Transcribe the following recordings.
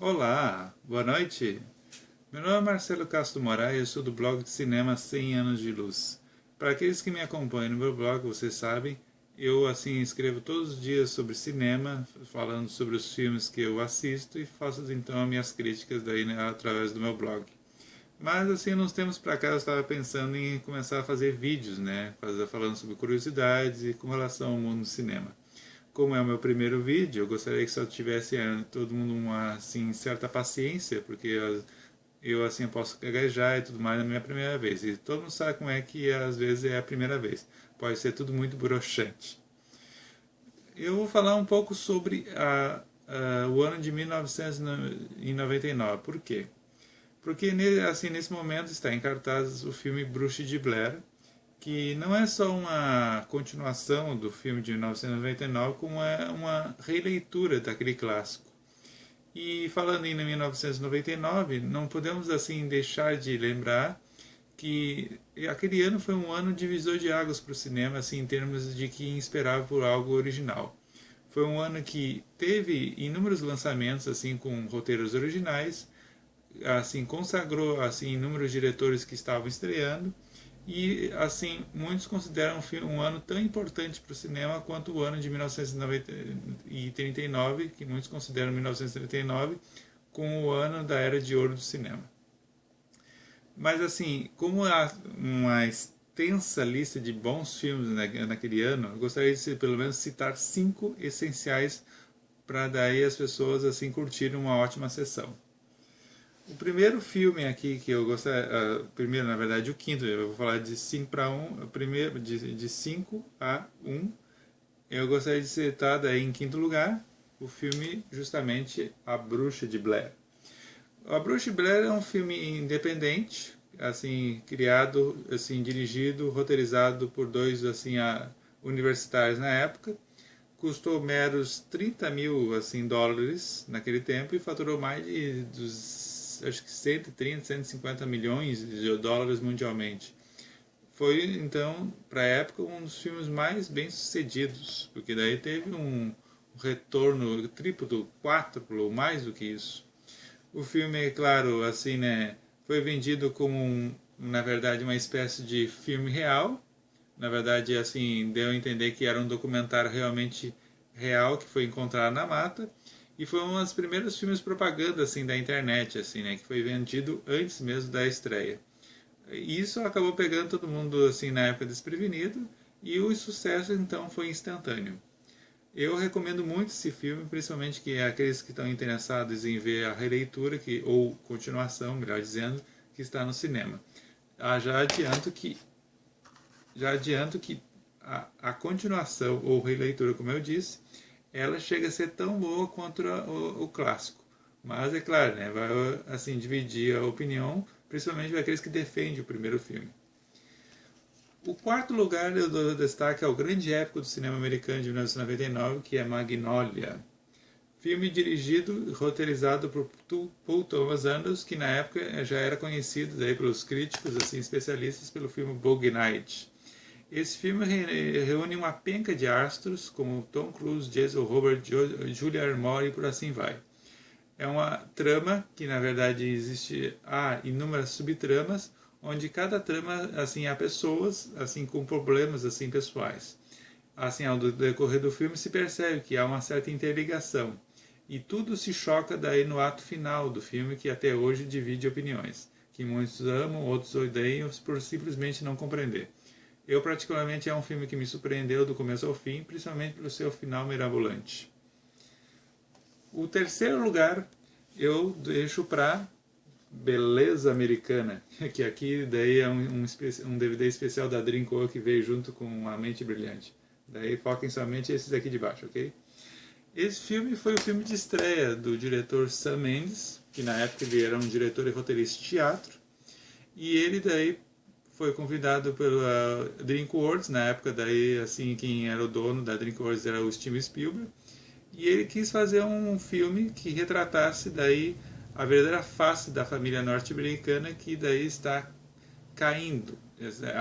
Olá, boa noite. Meu nome é Marcelo Castro Moraes e eu sou do blog de cinema 100 anos de luz. Para aqueles que me acompanham no meu blog, vocês sabem, eu escrevo todos os dias sobre cinema, falando sobre os filmes que eu assisto e faço então as minhas críticas daí, né, através do meu blog. Mas assim, uns tempos para cá eu estava pensando em começar a fazer vídeos, né, falando sobre curiosidades e com relação ao mundo do cinema. Como é o meu primeiro vídeo, eu gostaria que só tivesse todo mundo uma assim, certa paciência, porque eu assim posso gaguejar e tudo mais na minha primeira vez. E todo mundo sabe como é que às vezes é a primeira vez. Pode ser tudo muito broxante. Eu vou falar um pouco sobre o ano de 1999. Por quê? Porque assim, nesse momento está em cartaz o filme Bruxa de Blair, que não é só uma continuação do filme de 1999, como é uma releitura daquele clássico. E falando em 1999, não podemos assim deixar de lembrar que aquele ano foi um ano divisor de águas para o cinema, assim, em termos de quem esperava por algo original. Foi um ano que teve inúmeros lançamentos assim com roteiros originais, assim consagrou assim inúmeros diretores que estavam estreando e assim muitos consideram um ano tão importante para o cinema quanto o ano de 1939, que muitos consideram 1939 como o ano da era de ouro do cinema. Mas assim, como há uma extensa lista de bons filmes naquele ano, eu gostaria de pelo menos citar 5 essenciais para daí as pessoas assim curtirem uma ótima sessão. O primeiro filme aqui que eu gostaria, primeiro na verdade o quinto, eu vou falar de 5 para 1, primeiro de 5 a 1, eu gostaria de citar daí em quinto lugar o filme justamente A Bruxa de Blair. A Bruxa de Blair é um filme independente, assim criado, assim dirigido, roteirizado por dois assim universitários na época. Custou meros 30 mil assim, dólares naquele tempo e faturou mais de acho que 130, 150 milhões de dólares mundialmente. Foi, então, para a época, um dos filmes mais bem sucedidos, porque daí teve um retorno triplo, quádruplo, mais do que isso. O filme, é claro, assim, né, foi vendido como, na verdade, uma espécie de filme real. Na verdade, assim, deu a entender que era um documentário realmente real que foi encontrado na mata. E foi um dos primeiros filmes propaganda assim da internet, assim, né, que foi vendido antes mesmo da estreia. E isso acabou pegando todo mundo assim na época desprevenido e o sucesso então foi instantâneo. Eu recomendo muito esse filme, principalmente que aqueles que estão interessados em ver a releitura ou continuação, melhor dizendo, que está no cinema. Já adianto que a continuação ou releitura, como eu disse, ela chega a ser tão boa quanto o clássico. Mas é claro, né, vai assim dividir a opinião, principalmente para aqueles que defendem o primeiro filme. O quarto lugar eu dou destaque ao grande épico do cinema americano de 1999, que é Magnolia. Filme dirigido e roteirizado por Paul Thomas Anderson, que na época já era conhecido daí pelos críticos assim especialistas pelo filme Bug Night. Esse filme reúne uma penca de astros, como Tom Cruise, Jason Robert, Julia Moore e por assim vai. É uma trama que, na verdade, há inúmeras subtramas, onde cada trama, assim, há pessoas, assim, com problemas, assim, pessoais. Assim, ao decorrer do filme se percebe que há uma certa interligação. E tudo se choca daí no ato final do filme, que até hoje divide opiniões. Que muitos amam, outros odeiam, por simplesmente não compreender. Eu, particularmente, é um filme que me surpreendeu do começo ao fim, principalmente pelo seu final mirabolante. O terceiro lugar eu deixo para Beleza Americana, que aqui daí é um DVD especial da DreamWorks que veio junto com A Mente Brilhante. Daí foquem somente esses aqui de baixo, ok? Esse filme foi o filme de estreia do diretor Sam Mendes, que na época ele era um diretor e roteirista de teatro, e ele daí foi convidado pela DreamWorks, na época daí assim quem era o dono da DreamWorks era o Steven Spielberg, e ele quis fazer um filme que retratasse daí a verdadeira face da família norte-americana que daí está caindo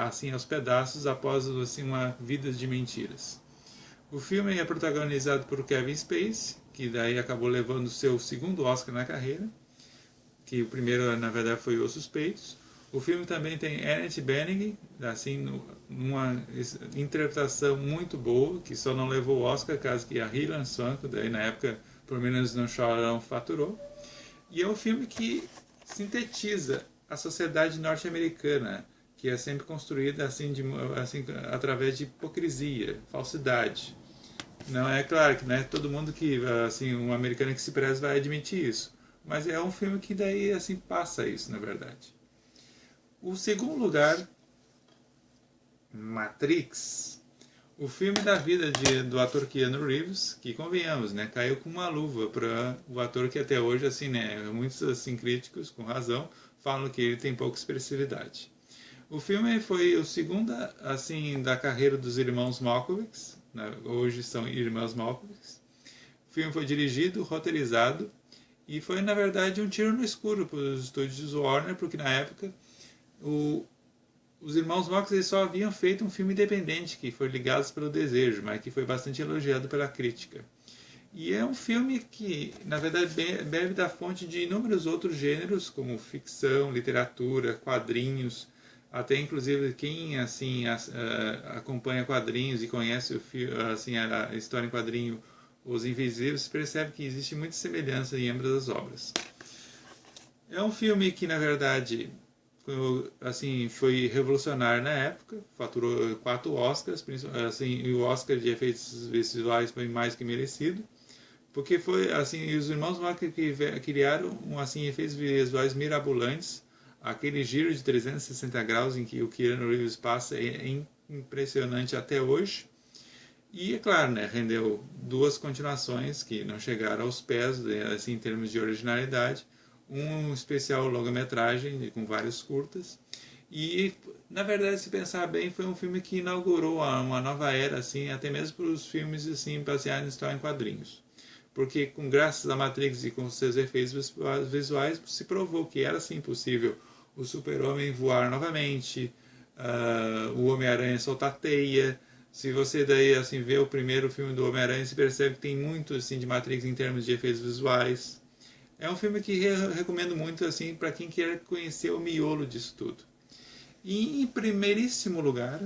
assim aos pedaços após assim uma vida de mentiras. O filme é protagonizado por Kevin Spacey, que daí acabou levando o seu segundo Oscar na carreira, que o primeiro, na verdade, foi Os Suspeitos. O filme também tem Annette Bening, assim, uma interpretação muito boa, que só não levou o Oscar, caso que a Hilary Swank, daí na época, pelo menos no Chorão, faturou. E é um filme que sintetiza a sociedade norte-americana, que é sempre construída assim, assim, através de hipocrisia, falsidade. Não é claro que não é todo mundo que, assim, um americano que se preza vai admitir isso. Mas é um filme que daí, assim, passa isso, na verdade. O segundo lugar, Matrix. O filme da vida do ator Keanu Reeves, que convenhamos, né, caiu com uma luva para o ator que até hoje, assim, né, muitos assim críticos, com razão, falam que ele tem pouca expressividade. O filme foi o segundo, assim, da carreira dos irmãos Malkovich, né, hoje são irmãos Malkovich. O filme foi dirigido, roteirizado e foi, na verdade, um tiro no escuro para os estúdios Warner, porque na época os irmãos Marx só haviam feito um filme independente, que foi Ligados pelo Desejo, mas que foi bastante elogiado pela crítica. E é um filme que, na verdade, bebe da fonte de inúmeros outros gêneros, como ficção, literatura, quadrinhos, até inclusive quem assim acompanha quadrinhos e conhece assim, a história em quadrinho Os Invisíveis, percebe que existe muita semelhança em ambas as obras. É um filme que, na verdade, assim, foi revolucionário na época, faturou 4 Oscars, assim, e o Oscar de efeitos visuais foi mais que merecido, porque foi assim, os irmãos Marx que criaram assim, efeitos visuais mirabolantes, aquele giro de 360 graus em que o Keanu Reeves passa é impressionante até hoje. E, é claro, né, rendeu 2 continuações que não chegaram aos pés, assim, em termos de originalidade, um especial longa-metragem com vários curtas. E, na verdade, se pensar bem, foi um filme que inaugurou uma nova era, assim, até mesmo para os filmes assim, baseados em história em quadrinhos. Porque, com graças a Matrix e com seus efeitos visuais, se provou que era, sim, possível o Super-Homem voar novamente, o Homem-Aranha soltar teia. Se você daí assim vê o primeiro filme do Homem-Aranha, você percebe que tem muito assim de Matrix em termos de efeitos visuais. É um filme que recomendo muito assim para quem quer conhecer o miolo disso tudo. E em primeiríssimo lugar,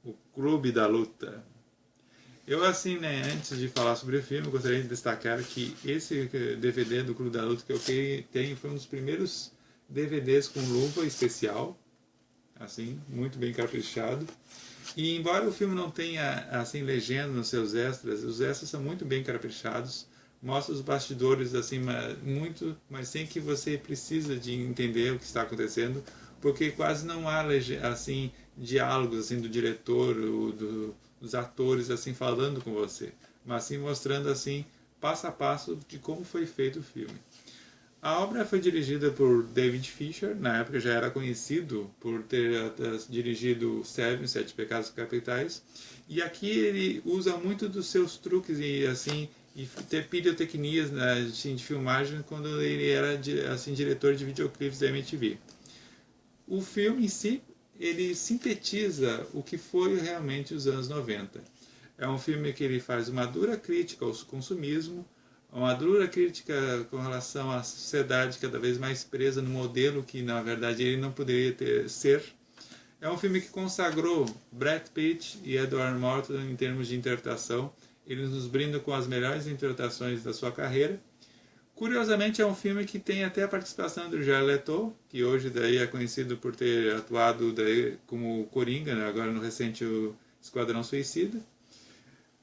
o Clube da Luta. Eu assim, né, antes de falar sobre o filme, gostaria de destacar que esse DVD do Clube da Luta que eu tenho foi um dos primeiros DVDs com luva especial, assim, muito bem caprichado. E embora o filme não tenha assim legenda nos seus extras, os extras são muito bem caprichados, mostra os bastidores assim muito, mas sem que você precisa de entender o que está acontecendo, porque quase não há assim diálogos assim do diretor, dos atores assim falando com você, mas sim mostrando assim passo a passo de como foi feito o filme. A obra foi dirigida por David Fincher, na época já era conhecido por ter dirigido Seven, Sete Pecados Capitais, e aqui ele usa muito dos seus truques e assim e ter pirotecnias, né, assim, de filmagem quando ele era assim diretor de videoclipes da MTV. O filme em si, ele sintetiza o que foi realmente os anos 90. É um filme que ele faz uma dura crítica ao consumismo, uma dura crítica com relação à sociedade cada vez mais presa no modelo que, na verdade, ele não poderia ser. É um filme que consagrou Brad Pitt e Edward Norton em termos de interpretação. Eles nos brindam com as melhores interpretações da sua carreira. Curiosamente, é um filme que tem até a participação do Jared Leto, que hoje daí é conhecido por ter atuado daí como Coringa, né, agora no recente Esquadrão Suicida.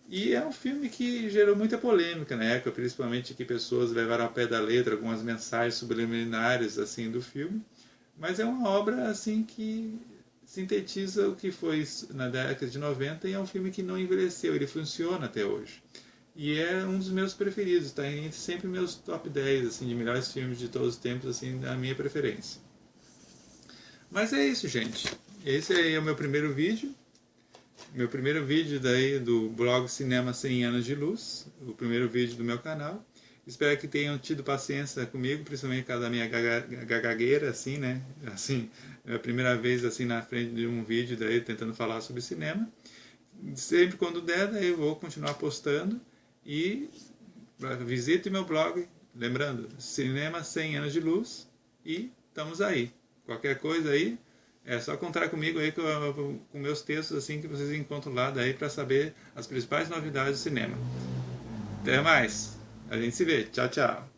E é um filme que gerou muita polêmica na época, principalmente que pessoas levaram ao pé da letra algumas mensagens subliminares assim do filme. Mas é uma obra assim que sintetiza o que foi na década de 90 e é um filme que não envelheceu, ele funciona até hoje. E é um dos meus preferidos, está entre sempre meus top 10 assim, de melhores filmes de todos os tempos, assim, na minha preferência. Mas é isso, gente. Esse aí é o meu primeiro vídeo. Meu primeiro vídeo daí do blog Cinema 100 Anos de Luz, o primeiro vídeo do meu canal. Espero que tenham tido paciência comigo, principalmente por causa da minha gagagueira, assim, né? Assim, é a primeira vez assim na frente de um vídeo daí tentando falar sobre cinema. Sempre quando der, daí eu vou continuar postando. E visite meu blog, lembrando, Cinema 100 Anos de Luz, e estamos aí. Qualquer coisa aí, é só contar comigo aí com meus textos assim que vocês encontram lá daí para saber as principais novidades do cinema. Até mais. A gente se vê. Tchau, tchau.